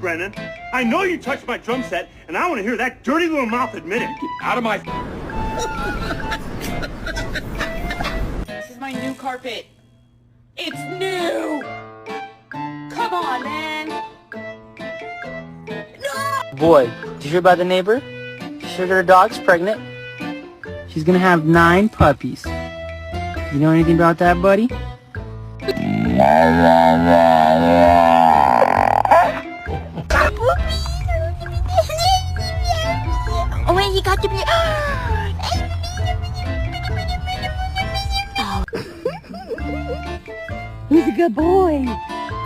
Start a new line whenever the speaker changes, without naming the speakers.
Brennan. I know you touched my drum set, and I want to hear that dirty little mouth admit it. Get out of my...
This is my new carpet. It's new! Come on, man! No!
Boy, did you hear about the neighbor? She heard her dog's pregnant. She's gonna have 9 puppies. You know anything about that, buddy?
Oh wait, he got to be...
Who's a good boy?